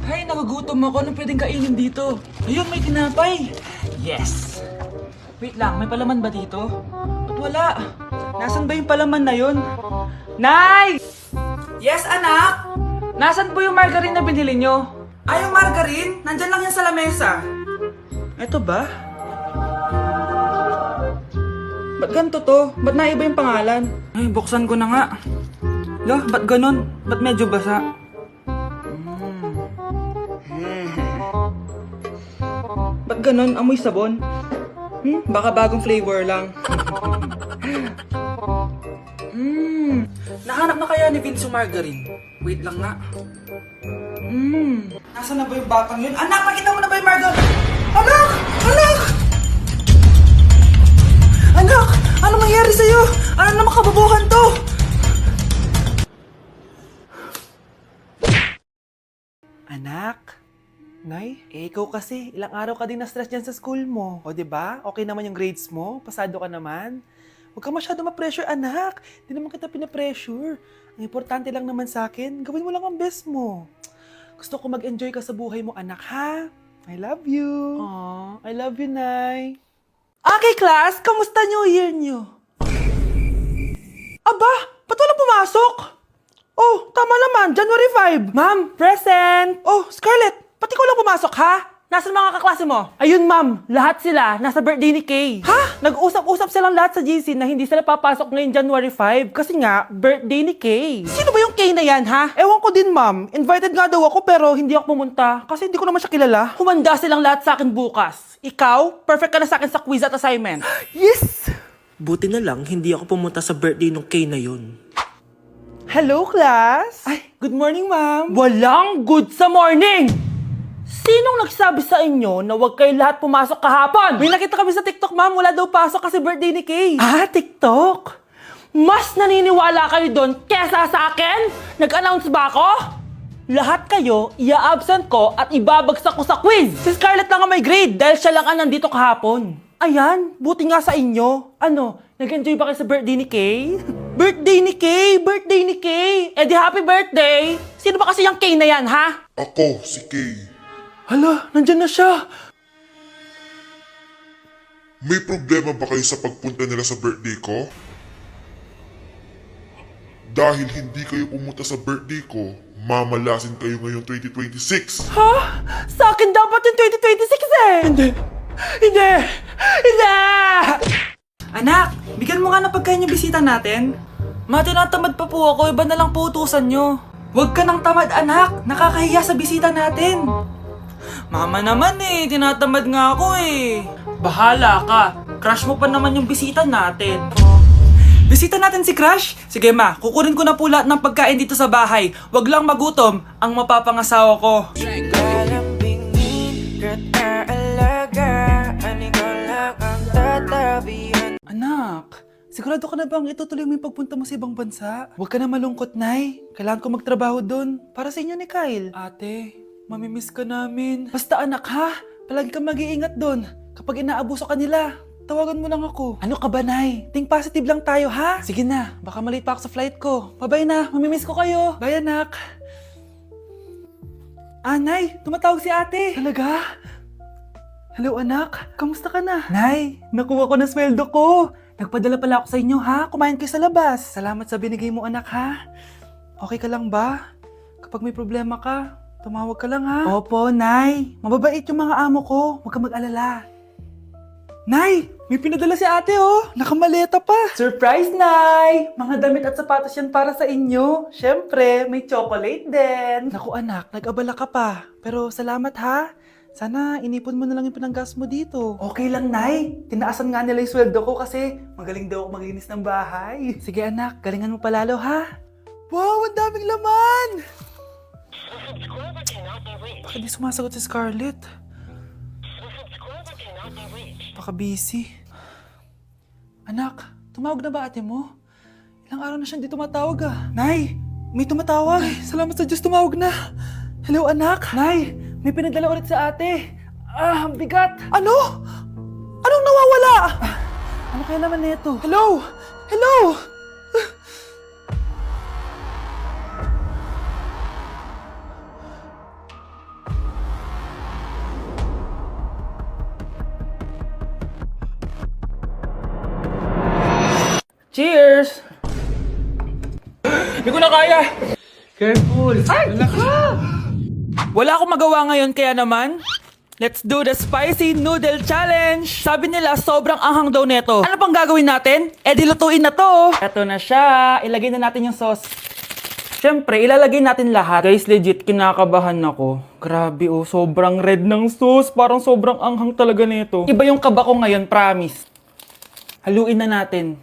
Ay, nagugutom ako. Anong pwedeng kainin dito? Ayun, may tinapay. Yes! Wait lang, may palaman ba dito? Ba't wala? Nasaan ba yung palaman na yun? Nay! Yes, anak? Nasaan po yung margarine na binili nyo? Ay, yung margarine? Nandyan lang yan sa lamesa. Eto ba? Ba't ganito to? Ba't naiba yung pangalan? Ay, buksan ko na nga. Lo, ba't ganun? Ba't medyo basa? Ba't ganun? Amoy sabon? Baka bagong flavor lang. Nahanap na kaya ni Vince yung margarine? Wait lang nga. Nasaan na ba yung batang yun? Anak, nakita mo na ba yung margarine? Anak! Anak! Anak! Ano mangyari sa'yo? Ano naman kababuhan to? Anak? Nay, ikaw kasi, ilang araw ka din na-stress dyan sa school mo. O, diba? Okay naman yung grades mo? Pasado ka naman? Huwag ka masyado ma-pressure, anak. Di naman kita pina-pressure. Ang importante lang naman sa akin, gawin mo lang ang best mo. Gusto ko mag-enjoy ka sa buhay mo, anak, ha? I love you. Aww, I love you, Nay. Okay, class, kamusta New Year nyo? Aba, ba't walang pumasok? Oh, tama naman, January 5. Ma'am, present. Oh, Scarlett, ba't ikaw lang pumasok, ha? Nasaan mga kaklase mo? Ayun, ma'am. Lahat sila nasa birthday ni Kay. Ha? Nag-usap-usap silang lahat sa GC na hindi sila papasok ngayong January 5 kasi nga, birthday ni Kay. Sino ba yung Kay na yan, ha? Ewan ko din, ma'am. Invited nga daw ako pero hindi ako pumunta kasi hindi ko naman siya kilala. Humanda silang lahat sa akin bukas. Ikaw, perfect ka na sa akin sa quiz at assignment. Yes! Buti na lang, hindi ako pumunta sa birthday nung Kay na yun. Hello, class! Ay, good morning, ma'am. Walang good sa morning! Sinong nagsabi sa inyo na huwag kayo lahat pumasok kahapon? May nakita kami sa TikTok, ma'am. Wala daw pasok kasi birthday ni Kay. Ah, TikTok? Mas naniniwala kayo doon kesa sa akin? Nag-announce ba ako? Lahat kayo, ia-absent ko at ibabagsak ko sa quiz. Si Scarlett lang ang may grade dahil siya lang ang nandito kahapon. Ayan, buti nga sa inyo. Ano, nag-enjoy ba kayo sa birthday ni Kay? Birthday ni Kay! Birthday ni Kay! Eh di happy birthday! Sino ba kasi yung Kay na yan, ha? Ako, si Kay. Hala, nandyan na siya. May problema ba kayo sa pagpunta nila sa birthday ko? Dahil hindi kayo pumunta sa birthday ko, mamalasin kayo ngayong 2026. Ha? Sa akin dapat yung 2026 eh! Hindi! Hindi! Hindi! Anak, bigyan mo nga ng pagkain yung bisita natin. Ma, tinatamad pa po ako. Iba na lang po utusan nyo. Huwag ka nang tamad, anak. Nakakahiya sa bisita natin. Mama naman eh. Tinatamad nga ako eh. Bahala ka. Crush mo pa naman yung bisita natin. Bisita natin si Crush? Sige ma, kukunin ko na po lahat ng pagkain dito sa bahay. Huwag lang magutom ang mapapangasawa ko. Anak, sigurado ka na bang itutuloy mo yung pagpunta mo sa ibang bansa? Huwag ka na malungkot, Nay. Kailangan ko magtrabaho doon para sa inyo ni Kyle. Ate, mamimiss ka namin. Basta anak ha, palagi kang mag-iingat doon. Kapag inaabuso ka nila, tawagan mo lang ako. Ano ka ba, Nay? Think positive lang tayo, ha? Sige na, baka malate pa ako sa flight ko. Bye-bye na, mamimiss ko kayo. Bye, anak. Nay, tumatawag si ate. Talaga? Hello, anak. Kamusta ka na? Nay, nakuha ko na sweldo ko. Nagpadala pala ako sa inyo, ha? Kumain kayo sa labas. Salamat sa binigay mo, anak, ha? Okay ka lang ba? Kapag may problema ka, tumawag ka lang, ha? Opo, Nay. Mababait yung mga amo ko. Huwag ka mag-alala. Nay, may pinadala si ate, oh. Nakamaleta pa. Surprise, Nay! Mga damit at sapatos yan para sa inyo. Siyempre, may chocolate din. Naku, anak, nag-abala ka pa. Pero salamat, ha? Sana inipon mo na lang yung pinanggas mo dito. Okay lang, Nay. Tinaasan nga nila yung sweldo ko kasi magaling daw ako maglinis ng bahay. Sige, anak. Galingan mo palalo, ha? Wow, ang daming laman! Bakit di sumasagot si Scarlett? Baka busy. Anak, tumawag na ba ate mo? Ilang araw na siyang di tumatawag ah. Nay, may tumatawag. Ay, salamat sa Diyos, tumawag na. Hello anak. Nay, may pinadala ulit sa ate. Ang bigat. Ano? Anong nawawala? Ano kaya naman nito? Hello? Hello? Cheers! Hindi ko na kaya! Careful! Wala akong magawa ngayon kaya naman, let's do the spicy noodle challenge! Sabi nila sobrang anghang daw neto. Ano pang gagawin natin? Eh dilutuin na to! Eto na siya. Ilagay na natin yung sauce. Siyempre, ilalagay natin lahat. Guys, legit kinakabahan ako. Grabe oh, sobrang red ng sauce. Parang sobrang anghang talaga nito. Iba yung kaba ko ngayon, promise. Haluin na natin.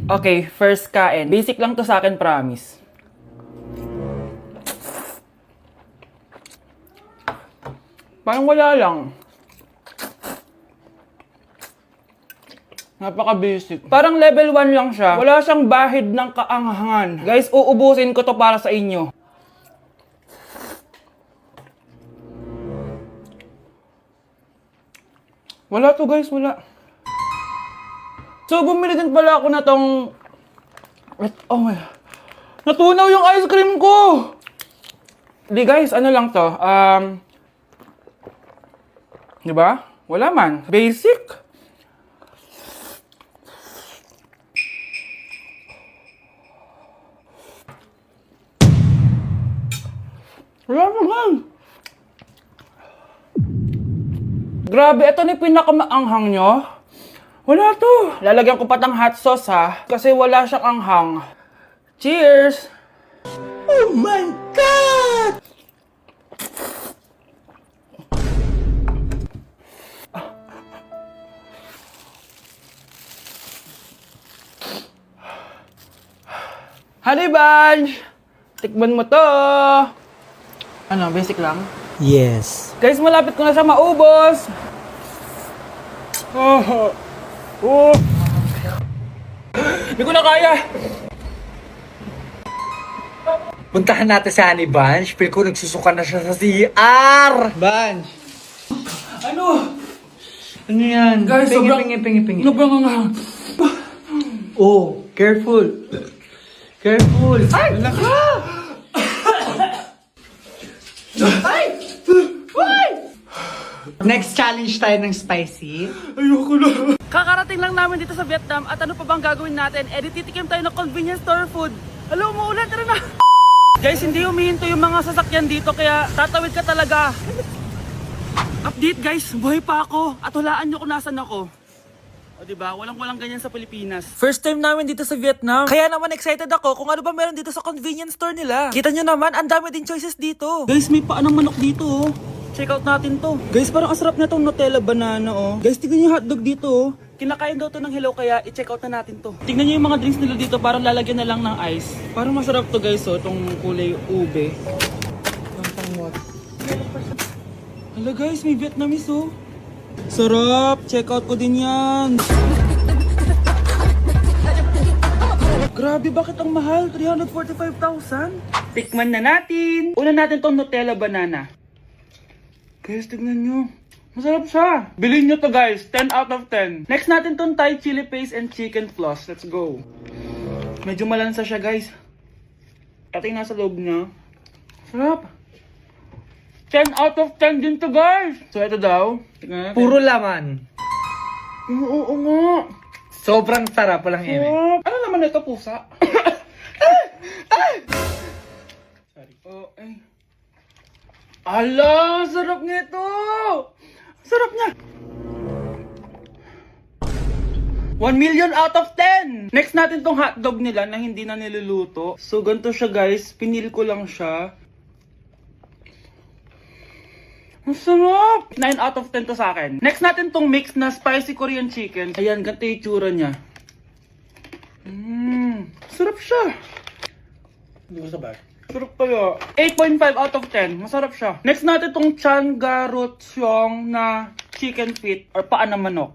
Okay, first kain. Basic lang to sa akin, promise. Parang wala lang. Napaka-basic. Parang level 1 lang siya. Wala siyang bahid ng kaanghangan. Guys, uubusin ko to para sa inyo. Wala to guys, wala. So, bumili din pala ako na tong... Oh my... Natunaw yung ice cream ko! Di guys, ano lang to? Di ba? Wala man. Basic. Wala naman. Grabe, ito na yung pinakamaanghang nyo. Wala to. Lalagyan ko pa ng hot sauce ha. Kasi wala siyang anghang. Cheers! Oh my God! Honey Bunch! Tikman mo to! Ano, basic lang? Yes. Guys, malapit ko na siya maubos! Oh! Oh! Hindi ko na kaya! Puntahan natin si Honey Bunch. Feel ko nagsusuka na siya sa CR. Bunch! Ano? Ano yan? Guys, pingi. Sobrang anghang. Oh, careful. Careful. Ay! Next challenge tayo ng spicy. Ayoko na. Kakarating lang namin dito sa Vietnam at ano pa bang gagawin natin? Eh, titikim tayo ng convenience store food. Hello, umuulan. Tara na. Guys, hindi humihinto yung mga sasakyan dito kaya tatawid ka talaga. Update guys, buhay pa ako at hulaan nyo kung nasan ako. O diba, walang ganyan sa Pilipinas. First time namin dito sa Vietnam. Kaya naman excited ako kung ano ba meron dito sa convenience store nila. Kita nyo naman, ang dami din choices dito. Guys, may paanong manok dito oh. Check out natin to. Guys, parang asarap na tong Nutella banana oh. Guys, tignan nyo yung hotdog dito oh. Kinakain daw to ng hello kaya i-check out na natin to. Tignan nyo yung mga drinks nila dito, parang lalagyan na lang ng ice. Parang masarap to guys oh, itong kulay ube. Hala guys, may Vietnamese oh. Sarap! Check out ko din yan! Grabe, bakit ang mahal? 345,000? Tikman na natin! Una natin tong Nutella banana. Guys, tignan nyo. Masarap siya. Bilhin nyo to guys. 10 out of 10. Next natin tong Thai chili paste and chicken floss. Let's go. Medyo malansa siya guys. Ito yung nasa loob niya. Sarap. 10 out of 10 din to guys. So ito daw. Tignan natin. Puro laman. Oo nga. Sobrang sarap, walang eme. Sarap. Ano naman ito, pusa? Sorry. Oh, ay. Ala, sarap nito! Sarap niya! 1 million out of 10! Next natin tong hotdog nila na hindi na niluluto. So, ganito siya guys. Pinil ko lang siya. Ang sarap! 9 out of 10 to sa akin. Next natin tong mix na spicy Korean chicken. Ayan, ganito yung tsura niya. Sarap siya. Hindi ko sabay. Sarap kaya. 8.5 out of 10. Masarap siya. Next natin tong Chan Garotyong na chicken feet or paa ng manok.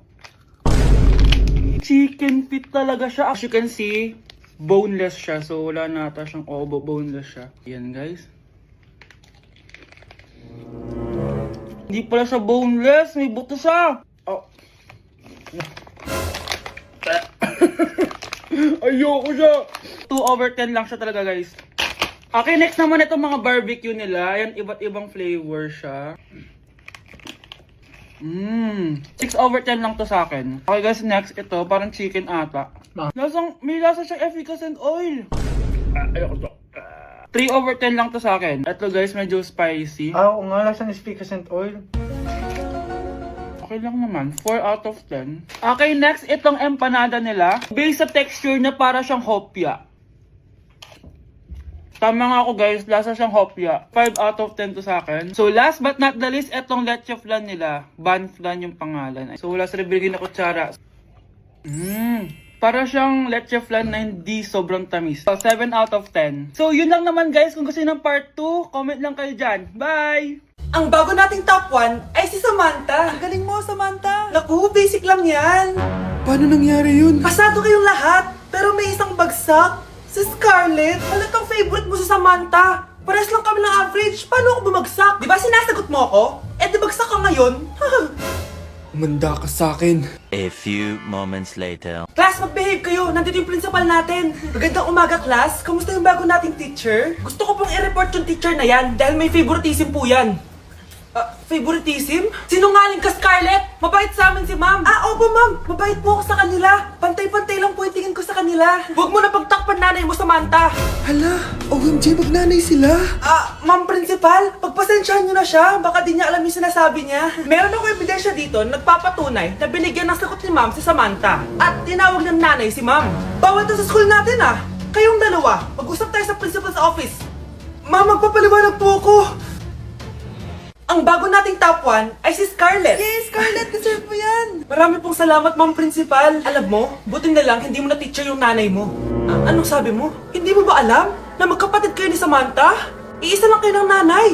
Chicken feet talaga siya. As you can see, boneless siya. So wala na ata siyang obo. Boneless siya. Yan guys. Hindi pala siya boneless. May buto siya. Oh. Ayoko siya. 2 over 10 lang siya talaga guys. Okay, next naman itong mga barbecue nila. Yan, iba't ibang flavor siya. 6 over 10 lang to sa akin. Okay guys, next ito. Parang chicken ata. May lasa siyang efficacent oil. Ayoko to. 3/10 lang to sa akin. Ito guys, medyo spicy. Oo nga, lasang efficacent oil. Okay lang naman. 4 out of 10. Okay, next, itong empanada nila. Based sa texture na para siyang hopya. Tama nga ako guys, lasa siyang hopya. 5 out of 10 to sa akin. So last but not the least, itong leche flan nila. Ban flan yung pangalan. So wala sa binigay na kutsara. Para siyang leche flan na hindi sobrang tamis. So 7 out of 10. So yun lang naman guys. Kung gusto niyo ng part 2, comment lang kayo dyan. Bye! Ang bago nating top 1 ay si Samantha. Ang galing mo, Samantha. Naku, basic lang yan. Paano nangyari yun? Pasado kayong lahat, pero may isang bagsak. Si Scarlett. Halatang favorite mo si Samantha. Pares lang kami ng average. Paano ako bumagsak? Di ba sinasagot mo ako? Eh di bagsak ka ngayon. Umanda ka sa akin. A few moments later. Class, mag-behave kayo. Nandito yung principal natin. Magandang umaga, class. Kamusta yung bago nating teacher? Gusto ko pong i-report yung teacher na yan dahil may favoritism po yan. Favoritism? Sinungaling ka, Scarlett! Mabait sa amin si ma'am. Opo ma'am. Mabait po ako sa kanila. Pantay-pantay lang po yung tingin ko sa kanila. Huwag mo na pagtakpan nanay mo, Samantha. Hala, OMG, magnanay sila. Ma'am principal, pagpasensyahan niyo na siya. Baka di niya alam yung sinasabi niya. Meron ako ebidensya dito na nagpapatunay na binigyan ng sagot ni ma'am si Samantha. At tinawag ng nanay si ma'am. Bawal to sa school natin Kayong dalawa, mag-usap tayo sa principal's office. Ma'am, magpapaliwanag po ako. Ang bago nating top 1 ay si Scarlett. Yes, Scarlett, deserve mo yan. Marami pong salamat, ma'am principal. Alam mo, buti na lang hindi mo na teacher yung nanay mo. Anong sabi mo? Hindi mo ba alam na magkapatid kayo ni Samantha? Iisa lang kayo ng nanay.